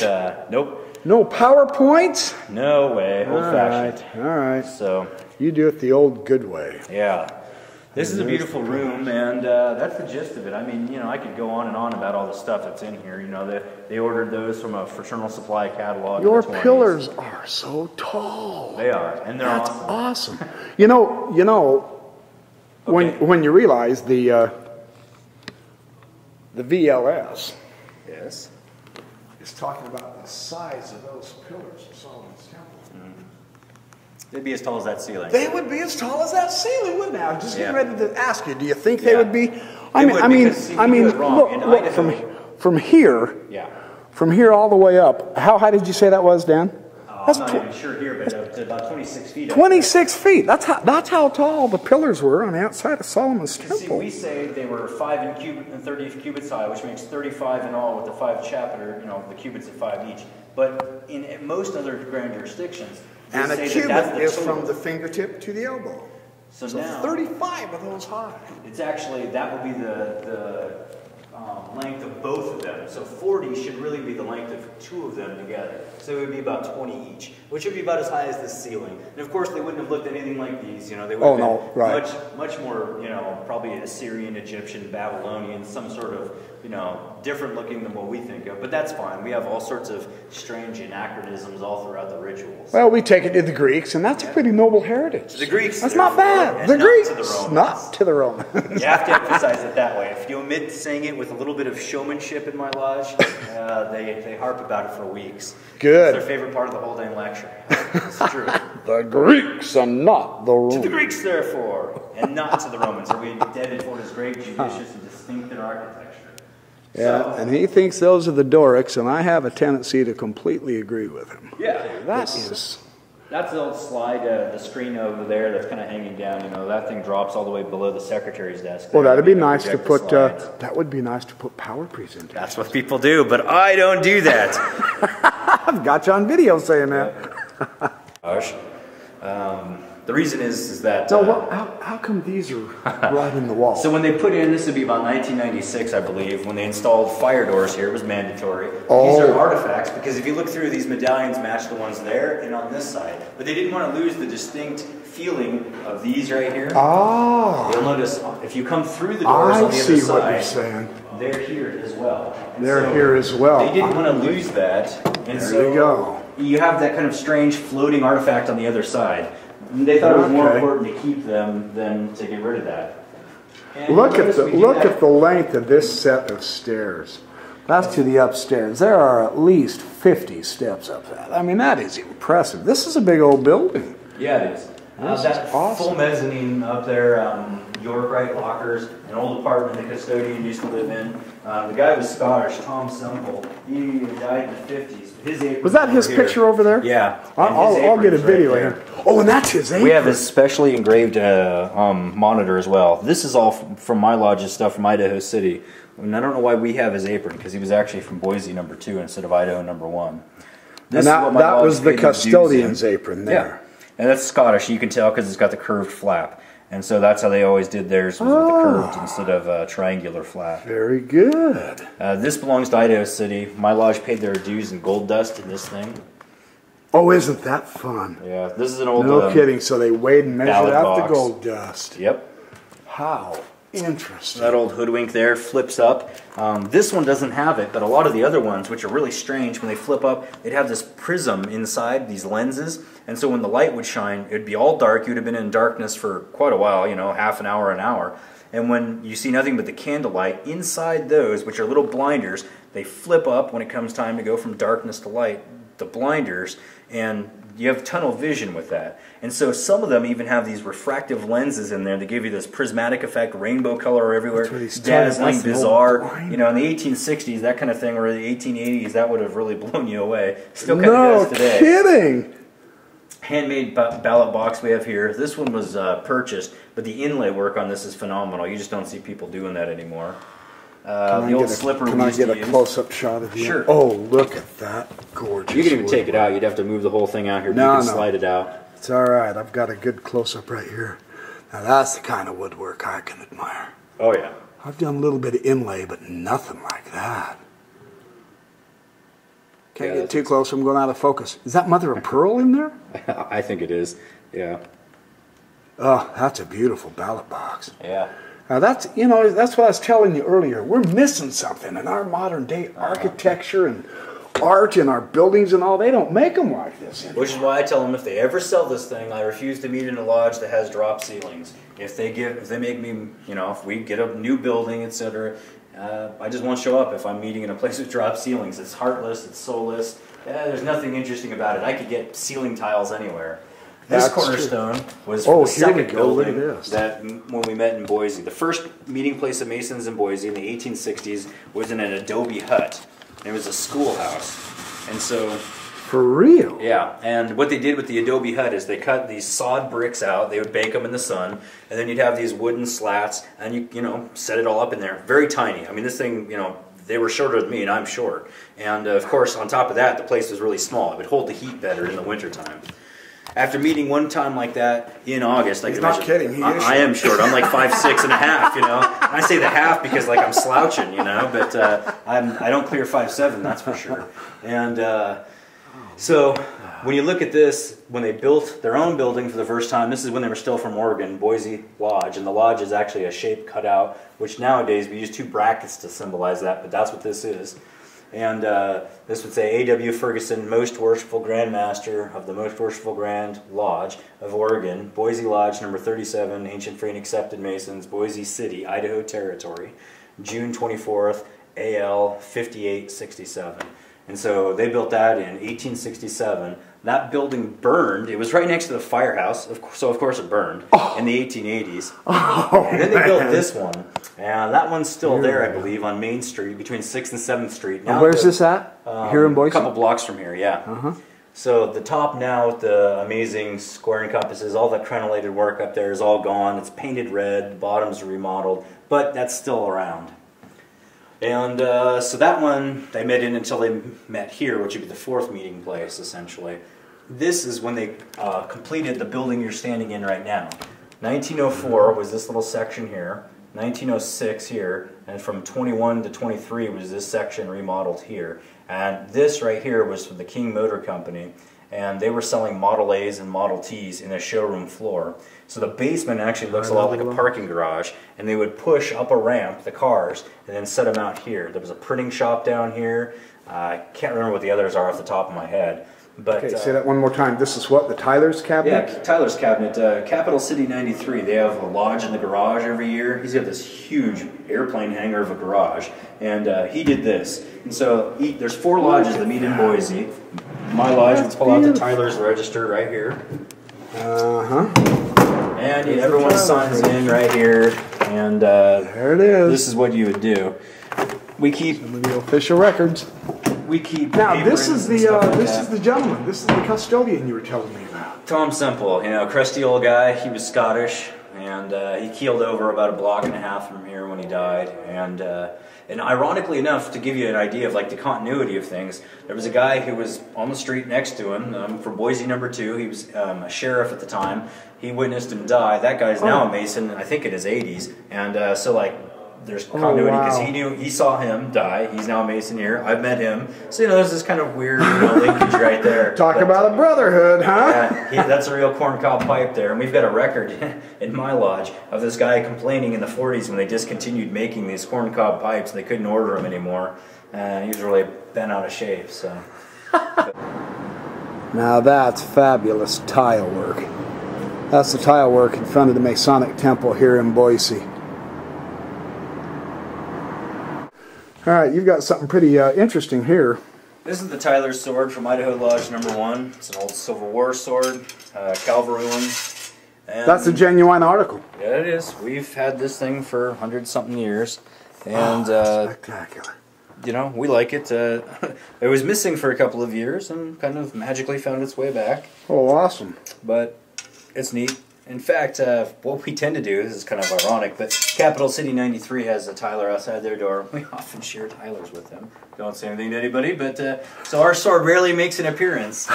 nope. No PowerPoints? No way. Old-fashioned. All right. So you do it the old good way. Yeah. This is a beautiful room, and that's the gist of it. I mean, I could go on and on about all the stuff that's in here. They ordered those from a fraternal supply catalog. Your pillars are so tall. They are, and they're awesome. You know, okay. when you realize the VLS, yes, is talking about the size of those pillars of Solomon's temple. They'd be as tall as that ceiling. They would be as tall as that ceiling, wouldn't they? I was just getting ready to ask you. Do you think they would be? I mean, look from here. Yeah. From here all the way up. How high did you say that was, Dan? I'm not even sure here, but up to about 26 feet. 26 feet. That's how tall the pillars were on the outside of Solomon's temple. See, we say they were 5 and 30 cubits high, which makes 35 in all with the 5 chapter, the cubits of 5 each. But in most other grand jurisdictions, and a cubit is from the fingertip to the elbow. So now 35 of those high. It's actually, that would be the length of both of them. So 40 should really be the length of 2 of them together. So it would be about 20 each, which would be about as high as this ceiling. And of course, they wouldn't have looked anything like these. They would have been much more, probably Assyrian, Egyptian, Babylonian, some sort of, different looking than what we think of. But that's fine. We have all sorts of strange anachronisms all throughout the rituals. Well, we take it to the Greeks, and that's a pretty noble heritage. The Greeks. That's not bad. The Greeks. Not to the Romans. You have to emphasize it that way. If you omit saying it with a little bit of showmanship in my lodge, they harp about it for weeks. Good. It's their favorite part of the whole dang lecture. It's true. The Greeks and not the Romans. To the Greeks, therefore, and not to the Romans. Are we indebted for his great, judicious, and distinct in architecture? Yeah, and he thinks those are the Dorics, and I have a tendency to completely agree with him. Yeah, That's the old slide, the screen over there that's kind of hanging down. That thing drops all the way below the secretary's desk. Well, that'd be nice to put. That would be nice to put power presentations. That's what people do, but I don't do that. I've got you on video saying that. Gosh. The reason is that... how come these are right in the wall? So when they put in, this would be about 1996, I believe, when they installed fire doors here, it was mandatory. Oh. These are artifacts, because if you look through, these medallions match the ones there and on this side. But they didn't want to lose the distinct feeling of these right here. Ah. You'll notice, if you come through the doors on the other side... I see what you're saying. They're here as well. They're here as well. They didn't want to lose that. And there you go. You have that kind of strange floating artifact on the other side. They thought it was more important to keep them than to get rid of that. And look at the length of this set of stairs. That's to the upstairs. There are at least 50 steps up that. I mean, that is impressive. This is a big old building. Yeah, it is. That awesome. Full mezzanine up there, York-Rite lockers, an old apartment the custodian used to live in. The guy was Scottish, Tom Semple. He died in the 50s. His apron was that his picture over there? Yeah. I'll get a video of him. Oh, and that's his apron. We have a specially engraved monitor as well. This is all from my lodge's stuff from Idaho City. And I don't know why we have his apron, because he was actually from Boise #2 instead of Idaho #1. And that was the custodian's apron there. Yeah. And that's Scottish. You can tell because it's got the curved flap. And so that's how they always did theirs, was with the curved instead of a triangular flap. Very good. This belongs to Idaho City. My lodge paid their dues in gold dust in this thing. Oh, isn't that fun? Yeah, this is an old... No kidding. So they weighed and measured out box. the gold dust. Yep. How interesting. That old hoodwink there flips up. This one doesn't have it, but a lot of the other ones, which are really strange, when they flip up, they'd have this prism inside, these lenses. And so when the light would shine, it would be all dark. You would have been in darkness for quite a while, half an hour. And when you see nothing but the candlelight, inside those, which are little blinders, they flip up when it comes time to go from darkness to light, the blinders, and you have tunnel vision with that. And so some of them even have these refractive lenses in there that give you this prismatic effect, rainbow color everywhere, dazzling, bizarre. In the 1860s, that kind of thing, or the 1880s, that would have really blown you away. Still kind of does today. No kidding! Handmade ballot box we have here. This one was purchased, but the inlay work on this is phenomenal. You just don't see people doing that anymore. The old slipper we used to use. Can I get a close-up shot of you? Sure. Oh, look at that gorgeous. You can even take it out. You'd have to move the whole thing out here, but you can slide it out. It's all right. I've got a good close-up right here. Now that's the kind of woodwork I can admire. Oh yeah. I've done a little bit of inlay, but nothing like that. Can't get too close. I'm going out of focus. Is that mother of pearl in there? I think it is. Yeah. Oh, that's a beautiful ballot box. Yeah. Now that's, you know, that's what I was telling you earlier. We're missing something in our modern day architecture and art in our buildings and all. They don't make them like this anymore. Which is why I tell them if they ever sell this thing, I refuse to meet in a lodge that has drop ceilings. If they make me, you know, if we get a new building, etc., I just won't show up if I'm meeting in a place with drop ceilings. It's heartless, it's soulless. There's nothing interesting about it. I could get ceiling tiles anywhere. This That's cornerstone true. was for the Here we second go. Look at building this. that when we met in Boise. The first meeting place of Masons in Boise in the 1860s was in an adobe hut. It was a schoolhouse. And so... For real? Yeah, and what they did with the adobe hut is they cut these sawed bricks out, they would bake them in the sun, and then you'd have these wooden slats, and you know, set it all up in there. Very tiny. I mean, this thing, you know, they were shorter than me, and I'm short. And of course, on top of that, the place was really small. It would hold the heat better in the wintertime. After meeting one time like that in August, He's not kidding. He is I am short. I'm like 5'6" and a half, you know. And I say the half because like I'm slouching, you know, but I don't clear 5'7", that's for sure. And so when you look at this, when they built their own building for the first time, this is when they were still from Oregon, Boise Lodge, and the lodge is actually a shape cut out, which nowadays we use 2 brackets to symbolize that, but that's what this is. And this would say A.W. Ferguson, Most Worshipful Grand Master of the Most Worshipful Grand Lodge of Oregon, Boise Lodge number 37, Ancient Free and Accepted Masons, Boise City, Idaho Territory, June 24th, AL 5867. And so they built that in 1867. That building burned. It was right next to the firehouse, so of course it burned in the 1880s. And then they built this one, and that one's still there, I believe, on Main Street between 6th and 7th Street. Now where's this at? Here in Boise? A couple blocks from here, yeah. So the top now with the amazing square and compasses, all that crenellated work up there is all gone. It's painted red, the bottom's remodeled, but that's still around. And so that one, they met in until they met here, which would be the 4th meeting place, essentially. This is when they completed the building you're standing in right now. 1904 was this little section here, 1906 here, and from 21 to 23 was this section remodeled here. And this right here was from the King Motor Company, and they were selling Model A's and Model T's in a showroom floor. So the basement actually looks a lot like a parking garage, and they would push up a ramp, the cars, and then set them out here. There was a printing shop down here. I can't remember what the others are off the top of my head. But, okay, say that one more time. This is what, the Tyler's cabinet? Yeah, Tyler's cabinet. Capital City 93. They have a lodge in the garage every year. He's got this huge airplane hangar of a garage, and he did this. And so there's 4 lodges that meet in Boise. My lodge, we pull out the Tyler's register right here. And everyone signs in right here, and there it is. This is what you would do. We keep some of the official records. We keep now. This is the this is the gentleman. This is the custodian you were telling me about. Tom Semple, you know, crusty old guy. He was Scottish, and he keeled over about 1.5 blocks from here when he died. And ironically enough, to give you an idea of like the continuity of things, there was a guy who was on the street next to him from Boise number 2. He was a sheriff at the time. He witnessed him die. That guy's now a Mason, I think in his 80s, and so like there's continuity because he saw him die. He's now a Mason here. I've met him, so you know there's this kind of weird linkage right there. Talk about a brotherhood, huh? Yeah, that's a real corncob pipe there, and we've got a record in my lodge of this guy complaining in the 40s when they discontinued making these corncob pipes. They couldn't order them anymore, and he was really bent out of shape. So. Now that's fabulous tile work. That's the tile work in front of the Masonic Temple here in Boise. All right, you've got something pretty interesting here. This is the Tyler's sword from Idaho Lodge number 1. It's an old Civil War sword, cavalry one. And that's a genuine article. Yeah, it is. We've had this thing for 100-something years, and spectacular. You know, we like it. It was missing for a couple of years and kind of magically found its way back. Oh, awesome! But it's neat. In fact, what we tend to do, this is kind of ironic, but Capital City 93 has a Tyler outside their door. We often share Tylers with them. Don't say anything to anybody, but so our sword rarely makes an appearance.